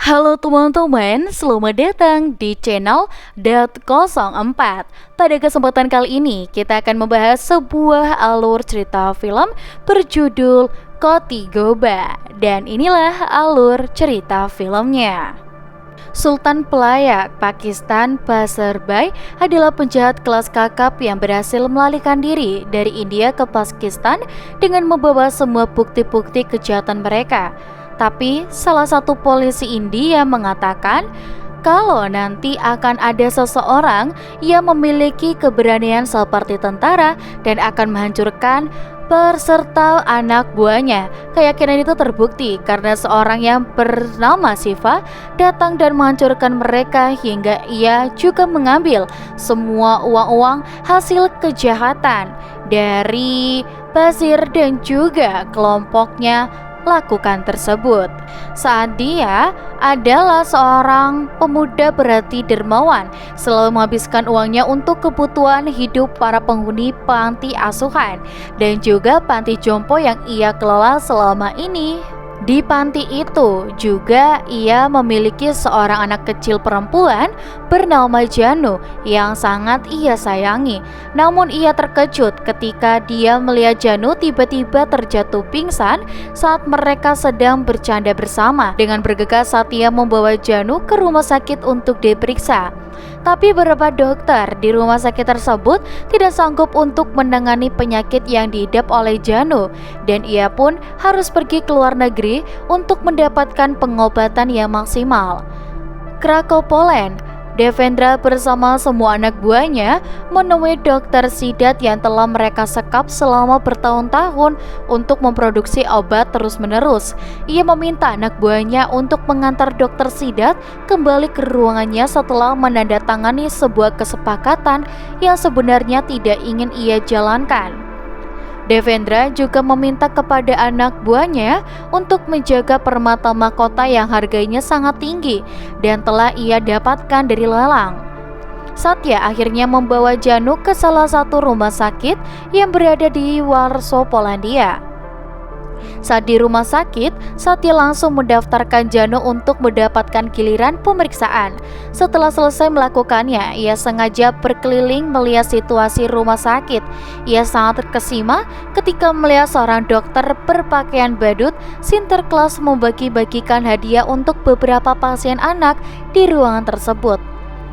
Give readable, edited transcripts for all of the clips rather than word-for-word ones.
Halo teman-teman, selamat datang di channel .04. Pada kesempatan kali ini, kita akan membahas sebuah alur cerita film berjudul Kotigoba. Dan inilah alur cerita filmnya. Sultan Pelayak Pakistan Pasarbai adalah penjahat kelas kakap yang berhasil melarikan diri dari India ke Pakistan dengan membawa semua bukti-bukti kejahatan mereka. Tapi salah satu polisi India mengatakan kalau nanti akan ada seseorang yang memiliki keberanian seperti tentara dan akan menghancurkan beserta anak buahnya. Keyakinan itu terbukti karena seorang yang bernama Siva datang dan menghancurkan mereka hingga ia juga mengambil semua uang-uang hasil kejahatan dari Basir dan juga kelompoknya lakukan tersebut. Saat dia adalah seorang pemuda berhati dermawan, selalu menghabiskan uangnya untuk kebutuhan hidup para penghuni panti asuhan dan juga panti jompo yang ia kelola selama ini. Di panti itu juga ia memiliki seorang anak kecil perempuan bernama Janu yang sangat ia sayangi. Namun ia terkejut ketika dia melihat Janu tiba-tiba terjatuh pingsan saat mereka sedang bercanda bersama. Dengan bergegas Satya membawa Janu ke rumah sakit untuk diperiksa. Tapi beberapa dokter di rumah sakit tersebut tidak sanggup untuk menangani penyakit yang diidap oleh Janu dan ia pun harus pergi ke luar negeri untuk mendapatkan pengobatan yang maksimal. Krakow, Poland. Devendra bersama semua anak buahnya menemui Dr. Sidat yang telah mereka sekap selama bertahun-tahun untuk memproduksi obat terus-menerus. Ia meminta anak buahnya untuk mengantar Dr. Sidat kembali ke ruangannya setelah menandatangani sebuah kesepakatan yang sebenarnya tidak ingin ia jalankan. Devendra juga meminta kepada anak buahnya untuk menjaga permata mahkota yang harganya sangat tinggi dan telah ia dapatkan dari lelang. Satya akhirnya membawa Janu ke salah satu rumah sakit yang berada di Warsaw, Polandia. Saat di rumah sakit, Satya langsung mendaftarkan Janu untuk mendapatkan giliran pemeriksaan. Setelah selesai melakukannya, ia sengaja berkeliling melihat situasi rumah sakit. Ia sangat terkesima ketika melihat seorang dokter berpakaian badut Sinterklas membagi-bagikan hadiah untuk beberapa pasien anak di ruangan tersebut.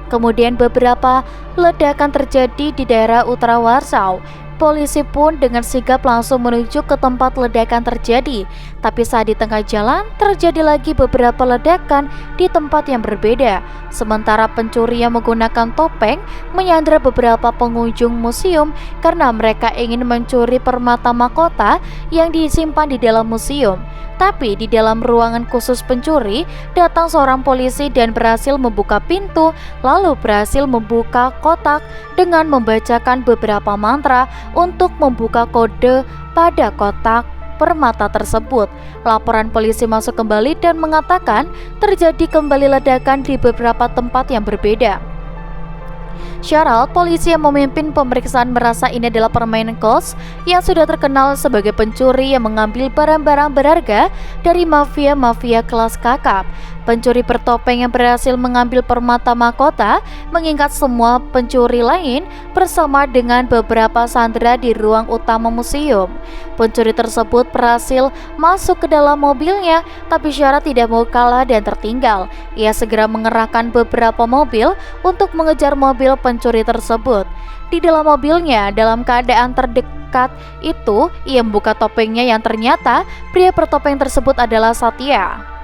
Kemudian beberapa ledakan terjadi di daerah utara Warsaw. Polisi pun dengan sigap langsung menuju ke tempat ledakan terjadi. Tapi saat di tengah jalan terjadi lagi beberapa ledakan di tempat yang berbeda. Sementara pencuri yang menggunakan topeng menyandra beberapa pengunjung museum karena mereka ingin mencuri permata mahkota yang disimpan di dalam museum. Tapi di dalam ruangan khusus pencuri datang seorang polisi dan berhasil membuka pintu, lalu berhasil membuka kotak dengan membacakan beberapa mantra untuk membuka kode pada kotak permata tersebut. Laporan polisi masuk kembali dan mengatakan terjadi kembali ledakan di beberapa tempat yang berbeda. Syarat polisi yang memimpin pemeriksaan merasa ini adalah permainan kos yang sudah terkenal sebagai pencuri yang mengambil barang-barang berharga dari mafia-mafia kelas kakap. Pencuri bertopeng yang berhasil mengambil permata mahkota mengingat semua pencuri lain bersama dengan beberapa sandera di ruang utama museum. Pencuri tersebut berhasil masuk ke dalam mobilnya, tapi Syarat tidak mau kalah dan tertinggal. Ia segera mengerahkan beberapa mobil untuk mengejar mobil pencuri tersebut. Di dalam mobilnya, dalam keadaan terdekat itu, ia membuka topengnya yang ternyata pria bertopeng tersebut adalah Satya.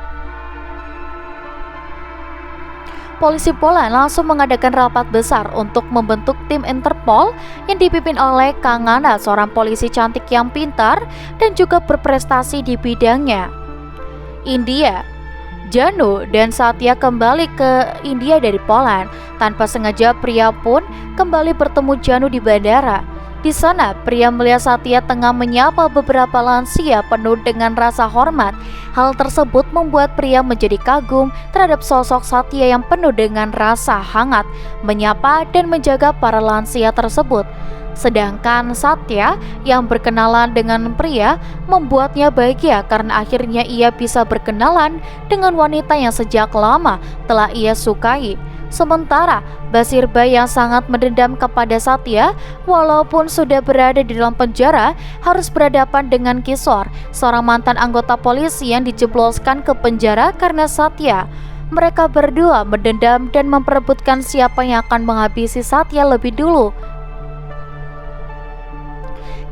Polisi Poland langsung mengadakan rapat besar untuk membentuk tim Interpol yang dipimpin oleh Kang Ngana, seorang polisi cantik yang pintar dan juga berprestasi di bidangnya. India. Janu dan Satya kembali ke India dari Poland. Tanpa sengaja pria pun kembali bertemu Janu di bandara. Di sana, pria melihat Satya tengah menyapa beberapa lansia penuh dengan rasa hormat. Hal tersebut membuat pria menjadi kagum terhadap sosok Satya yang penuh dengan rasa hangat, menyapa dan menjaga para lansia tersebut. Sedangkan Satya yang berkenalan dengan pria membuatnya bahagia karena akhirnya ia bisa berkenalan dengan wanita yang sejak lama telah ia sukai. Sementara Basirba yang sangat mendendam kepada Satya, walaupun sudah berada di dalam penjara, harus berhadapan dengan Kishore, seorang mantan anggota polisi yang dijebloskan ke penjara karena Satya. Mereka berdua mendendam dan memperebutkan siapa yang akan menghabisi Satya lebih dulu.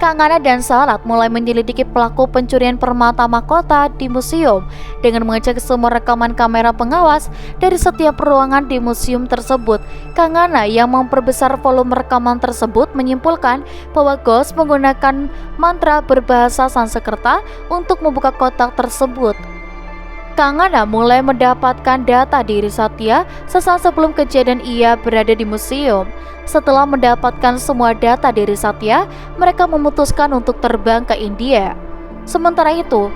Kangana dan Sarat mulai menyelidiki pelaku pencurian permata mahkota di museum dengan mengecek semua rekaman kamera pengawas dari setiap ruangan di museum tersebut. Kangana yang memperbesar volume rekaman tersebut menyimpulkan bahwa Ghost menggunakan mantra berbahasa Sanskerta untuk membuka kotak tersebut. Kangana mulai mendapatkan data diri Satya sesaat sebelum kejadian ia berada di museum. Setelah mendapatkan semua data diri Satya, mereka memutuskan untuk terbang ke India. Sementara itu,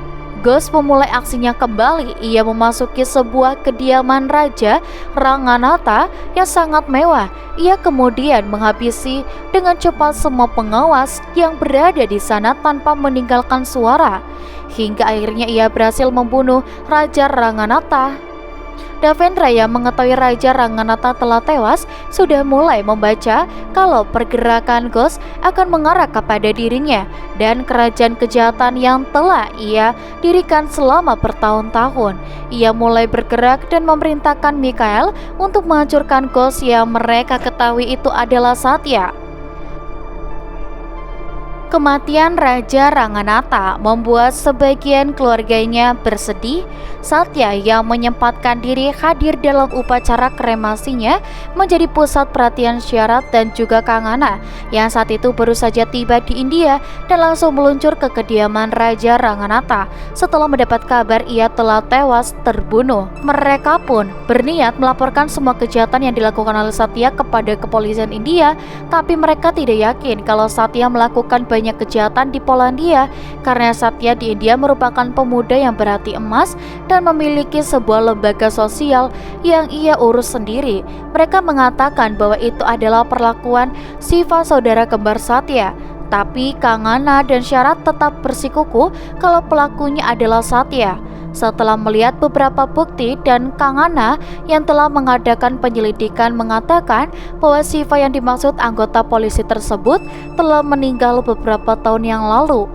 Ghost memulai aksinya kembali. Ia memasuki sebuah kediaman Raja Ranganatha yang sangat mewah. Ia kemudian menghabisi dengan cepat semua pengawas yang berada di sana tanpa meninggalkan suara. Hingga akhirnya ia berhasil membunuh Raja Ranganatha. Devendra yang mengetahui Raja Ranganatha telah tewas sudah mulai membaca kalau pergerakan Ghost akan mengarah kepada dirinya dan kerajaan kejahatan yang telah ia dirikan selama bertahun-tahun. Ia mulai bergerak dan memerintahkan Mikhail untuk menghancurkan Ghost yang mereka ketahui itu adalah Satya. Kematian Raja Ranganatha membuat sebagian keluarganya bersedih. Satya yang menyempatkan diri hadir dalam upacara kremasinya menjadi pusat perhatian Syarat dan juga Kangana yang saat itu baru saja tiba di India dan langsung meluncur ke kediaman Raja Ranganatha setelah mendapat kabar ia telah tewas terbunuh. Mereka pun berniat melaporkan semua kejahatan yang dilakukan oleh Satya kepada kepolisian India, tapi mereka tidak yakin kalau Satya melakukan banyak kejahatan di Polandia karena Satya di India merupakan pemuda yang berhati emas dan memiliki sebuah lembaga sosial yang ia urus sendiri. Mereka mengatakan bahwa itu adalah perlakuan Siva saudara kembar Satya, tapi Kangana dan Syarat tetap bersikukuh kalau pelakunya adalah Satya. Setelah melihat beberapa bukti dan Kangana yang telah mengadakan penyelidikan mengatakan bahwa Siva yang dimaksud anggota polisi tersebut telah meninggal beberapa tahun yang lalu.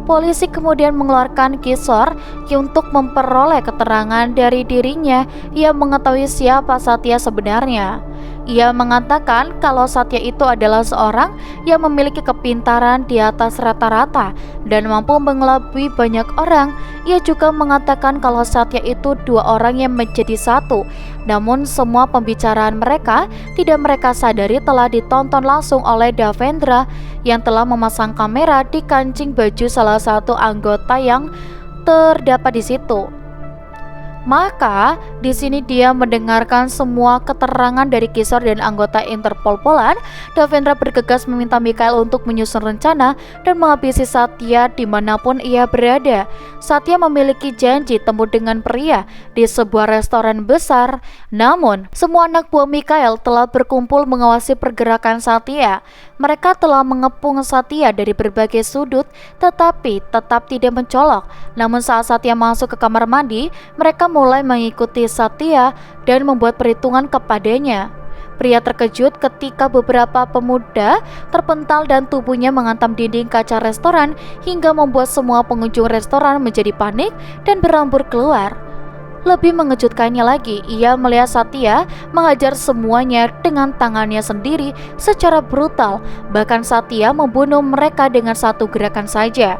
Polisi kemudian mengeluarkan Kishore untuk memperoleh keterangan dari dirinya yang mengetahui siapa Satya sebenarnya. Ia mengatakan kalau Satya itu adalah seorang yang memiliki kepintaran di atas rata-rata dan mampu mengelabui banyak orang. Ia juga mengatakan kalau Satya itu dua orang yang menjadi satu. Namun semua pembicaraan mereka tidak mereka sadari telah ditonton langsung oleh Devendra yang telah memasang kamera di kancing baju salah satu anggota yang terdapat di situ. Maka di sini dia mendengarkan semua keterangan dari Kishore dan anggota Interpol Poland. Devendra bergegas meminta Mikhail untuk menyusun rencana dan menghabisi Satya dimanapun ia berada. Satya memiliki janji temu dengan pria di sebuah restoran besar. Namun semua anak buah Mikhail telah berkumpul mengawasi pergerakan Satya. Mereka telah mengepung Satya dari berbagai sudut tetapi tetap tidak mencolok. Namun saat Satya masuk ke kamar mandi, mereka mulai mengikuti Satya dan membuat perhitungan kepadanya. Pria terkejut ketika beberapa pemuda terpental dan tubuhnya menghantam dinding kaca restoran hingga membuat semua pengunjung restoran menjadi panik dan berambur keluar. Lebih mengejutkannya lagi, ia melihat Satya menghajar semuanya dengan tangannya sendiri secara brutal. Bahkan Satya membunuh mereka dengan satu gerakan saja.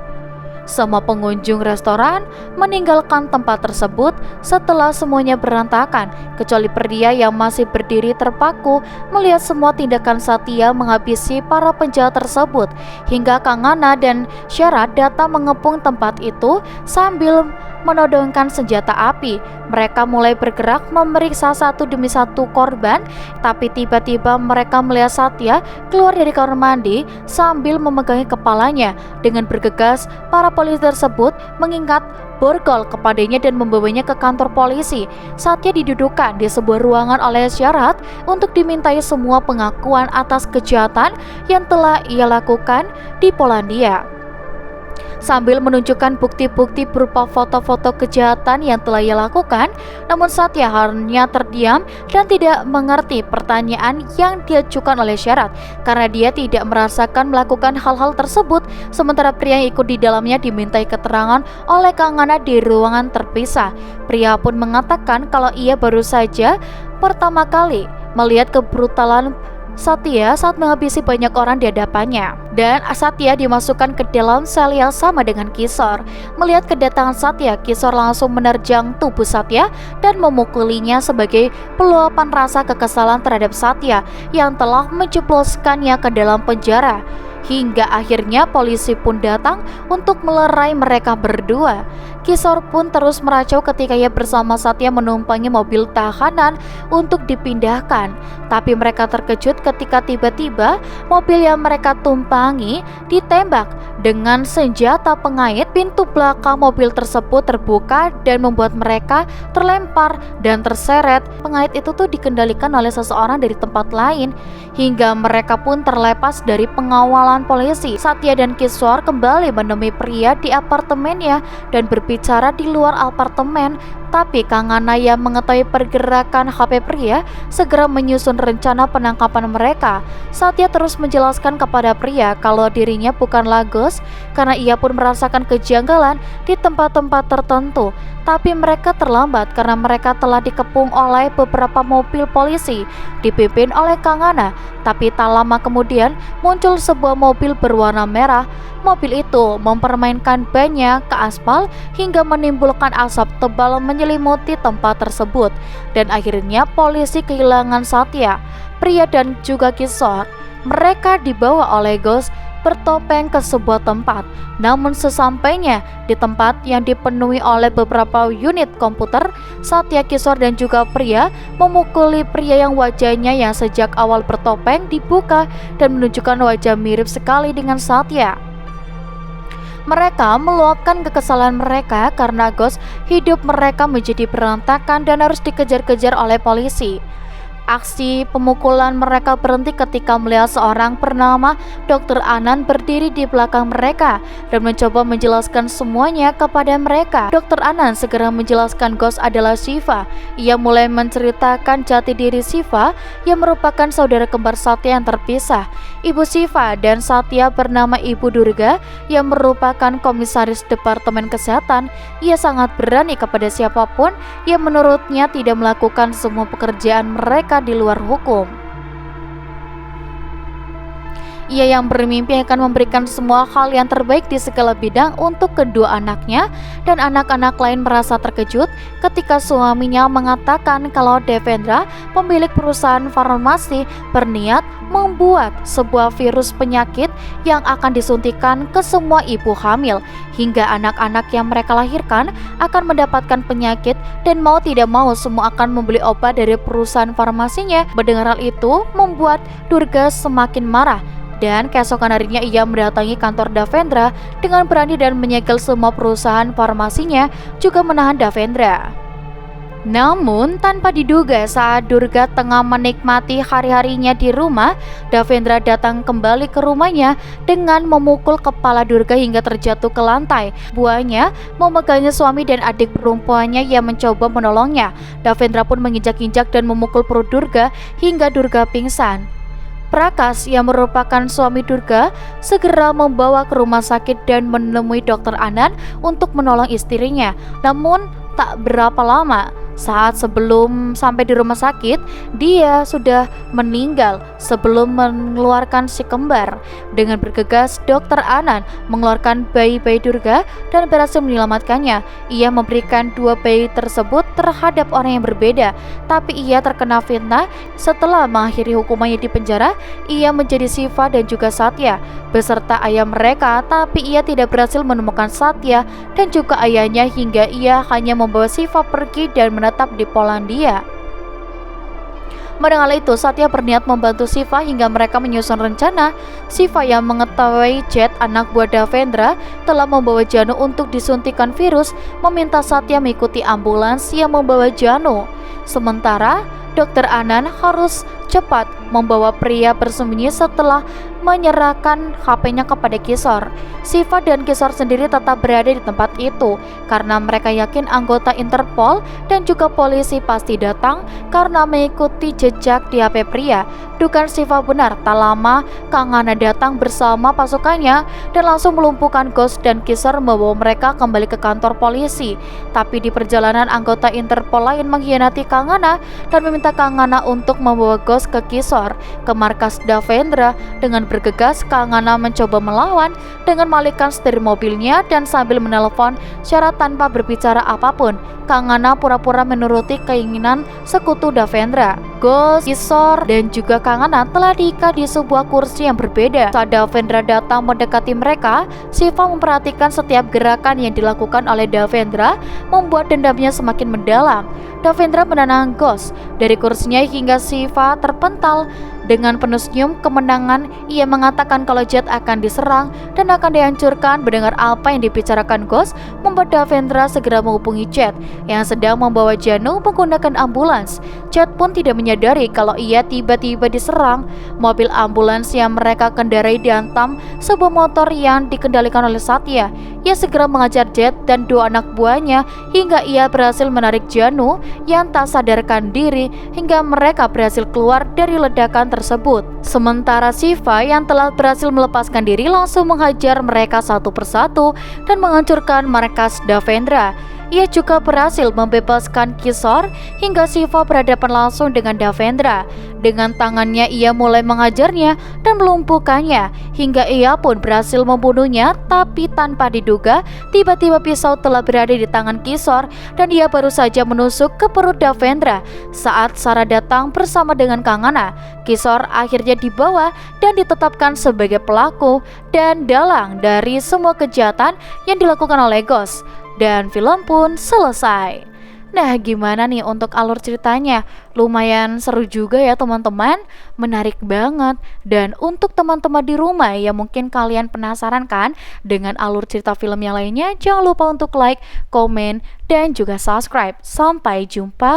Semua pengunjung restoran meninggalkan tempat tersebut setelah semuanya berantakan, kecuali pria yang masih berdiri terpaku melihat semua tindakan Satya menghabisi para penjahat tersebut. Hingga Kangana dan Syarat datang mengepung tempat itu sambil menodongkan senjata api. Mereka mulai bergerak memeriksa satu demi satu korban, tapi tiba-tiba mereka melihat Satya keluar dari kamar mandi sambil memegangi kepalanya. Dengan bergegas, para polisi tersebut mengingat borgol kepadanya dan membawanya ke kantor polisi. Satya didudukkan di sebuah ruangan oleh syarat untuk dimintai semua pengakuan atas kejahatan yang telah ia lakukan di Polandia, sambil menunjukkan bukti-bukti berupa foto-foto kejahatan yang telah ia lakukan. Namun Satya hanya terdiam dan tidak mengerti pertanyaan yang diajukan oleh syarat karena dia tidak merasakan melakukan hal-hal tersebut. Sementara pria yang ikut di dalamnya dimintai keterangan oleh Kangana di ruangan terpisah. Pria pun mengatakan kalau ia baru saja pertama kali melihat kebrutalan Satya saat menghabisi banyak orang di hadapannya. Dan Satya dimasukkan ke dalam sel yang sama dengan Kishore. Melihat kedatangan Satya, Kishore langsung menerjang tubuh Satya dan memukulinya sebagai peluapan rasa kekesalan terhadap Satya yang telah menjebloskannya ke dalam penjara. Hingga akhirnya polisi pun datang untuk melerai mereka berdua. Kishore pun terus meracau ketika ia bersama Satya menumpangi mobil tahanan untuk dipindahkan. Tapi mereka terkejut ketika tiba-tiba mobil yang mereka tumpangi ditembak dengan senjata pengait. Pintu belakang mobil tersebut terbuka dan membuat mereka terlempar dan terseret. Pengait itu tuh dikendalikan oleh seseorang dari tempat lain hingga mereka pun terlepas dari pengawalan polisi. Satya dan Kishore kembali menemui pria di apartemennya dan berbicara di luar apartemen. Tapi Kangana yang mengetahui pergerakan HP pria segera menyusun rencana penangkapan mereka. Satya terus menjelaskan kepada pria kalau dirinya bukanlah ghost karena ia pun merasakan kejanggalan di tempat-tempat tertentu. Tapi mereka terlambat karena mereka telah dikepung oleh beberapa mobil polisi dipimpin oleh Kangana. Tapi tak lama kemudian muncul sebuah mobil berwarna merah. Mobil itu mempermainkan bannya ke aspal hingga menimbulkan asap tebal menyelimuti tempat tersebut. Dan akhirnya polisi kehilangan Satya, pria dan juga Kishore. Mereka dibawa oleh ghost bertopeng ke sebuah tempat. Namun sesampainya di tempat yang dipenuhi oleh beberapa unit komputer, Satya, Kishore dan juga pria memukuli pria yang wajahnya yang sejak awal bertopeng dibuka dan menunjukkan wajah mirip sekali dengan Satya. Mereka meluapkan kekesalan mereka karena ghost hidup mereka menjadi berantakan dan harus dikejar-kejar oleh polisi. Aksi pemukulan mereka berhenti ketika melihat seorang bernama Dr. Anand berdiri di belakang mereka dan mencoba menjelaskan semuanya kepada mereka. Dr. Anand segera menjelaskan ghost adalah Shiva. Ia mulai menceritakan jati diri Shiva yang merupakan saudara kembar Satya yang terpisah. Ibu Shiva dan Satya bernama Ibu Durga yang merupakan komisaris Departemen Kesehatan. Ia sangat berani kepada siapapun yang menurutnya tidak melakukan semua pekerjaan mereka di luar hukum. Ia yang bermimpi akan memberikan semua hal yang terbaik di segala bidang untuk kedua anaknya, dan anak-anak lain merasa terkejut ketika suaminya mengatakan kalau Devendra, pemilik perusahaan farmasi, berniat membuat sebuah virus penyakit yang akan disuntikan ke semua ibu hamil hingga anak-anak yang mereka lahirkan akan mendapatkan penyakit, dan mau tidak mau semua akan membeli obat dari perusahaan farmasinya. Mendengar hal itu membuat Durga semakin marah. Dan keesokan harinya ia mendatangi kantor Devendra dengan berani dan menyegel semua perusahaan farmasinya, juga menahan Devendra. Namun tanpa diduga saat Durga tengah menikmati hari-harinya di rumah, Devendra datang kembali ke rumahnya dengan memukul kepala Durga hingga terjatuh ke lantai. Buahnya memegangnya suami dan adik perempuannya yang mencoba menolongnya. Devendra pun menginjak-injak dan memukul perut Durga hingga Durga pingsan. Prakash yang merupakan suami Durga segera membawa ke rumah sakit dan menemui Dr. Anand untuk menolong istrinya. Namun tak berapa lama, saat sebelum sampai di rumah sakit, dia sudah meninggal sebelum mengeluarkan si kembar. Dengan bergegas, Dokter Anan mengeluarkan bayi-bayi Durga dan berhasil menyelamatkannya. Ia memberikan 2 bayi tersebut terhadap orang yang berbeda, tapi ia terkena fitnah. Setelah mengakhiri hukumannya di penjara, ia menjadi Siva dan juga Satya beserta ayah mereka, tapi ia tidak berhasil menemukan Satya dan juga ayahnya hingga ia hanya membawa Siva pergi dan menetap di Polandia. Mendengar itu, Satya berniat membantu Siva hingga mereka menyusun rencana. Siva yang mengetahui Jet, anak buah Davendra, telah membawa Janu untuk disuntikan virus, meminta Satya mengikuti ambulans yang membawa Janu. Sementara Dokter Anan harus cepat membawa pria bersembunyi setelah menyerahkan HP-nya kepada Kishore. Siva dan Kishore sendiri tetap berada di tempat itu karena mereka yakin anggota Interpol dan juga polisi pasti datang karena mengikuti jejak di HP pria. Dugaan Siva benar, tak lama Kang Ana datang bersama pasukannya dan langsung melumpuhkan Ghost dan Kishore, membawa mereka kembali ke kantor polisi. Tapi di perjalanan anggota Interpol lain mengkhianati Kang Ana dan meminta Kang Ana untuk membawa Ghost ke Kishore ke markas Davendra. Dengan bergegas, Kang Ana mencoba melawan dengan mengalihkan setir mobilnya dan sambil menelpon secara tanpa berbicara apapun. Kang Ana pura-pura menuruti keinginan sekutu Davendra. Ghost, Kishore, dan juga Kang Ana telah diikat di sebuah kursi yang berbeda. Saat Davendra datang mendekati mereka, Siva memperhatikan setiap gerakan yang dilakukan oleh Davendra, membuat dendamnya semakin mendalam. Davendra menenangkan Ghost dari kursinya hingga Siva terpental. Dengan penuh senyum kemenangan, ia mengatakan kalau Jet akan diserang dan akan dihancurkan. Mendengar apa yang dibicarakan Ghost, membuat Davendra segera menghubungi Jet yang sedang membawa Janu menggunakan ambulans. Jet pun tidak menyadari kalau ia tiba-tiba diserang. Mobil ambulans yang mereka kendarai dihantam sebuah motor yang dikendalikan oleh Satya. Ia segera mengajar Jet dan 2 anak buahnya hingga ia berhasil menarik Janu yang tak sadarkan diri hingga mereka berhasil keluar dari ledakan tersebut. Sementara Siva yang telah berhasil melepaskan diri langsung menghajar mereka satu persatu dan menghancurkan markas Davendra. Ia juga berhasil membebaskan Kishore hingga Siva berhadapan langsung dengan Davendra. Dengan tangannya ia mulai menghajarnya dan melumpuhkannya hingga ia pun berhasil membunuhnya, tapi tanpa diduga tiba-tiba pisau telah berada di tangan Kishore dan ia baru saja menusuk ke perut Davendra. Saat Sarah datang bersama dengan Kang Ana, Kishore akhirnya dibawa dan ditetapkan sebagai pelaku dan dalang dari semua kejahatan yang dilakukan oleh Ghost. Dan film pun selesai. Nah, gimana nih untuk alur ceritanya? Lumayan seru juga ya teman-teman, menarik banget. Dan untuk teman-teman di rumah yang mungkin kalian penasaran kan dengan alur cerita film yang lainnya, jangan lupa untuk like, komen, dan juga subscribe. Sampai jumpa.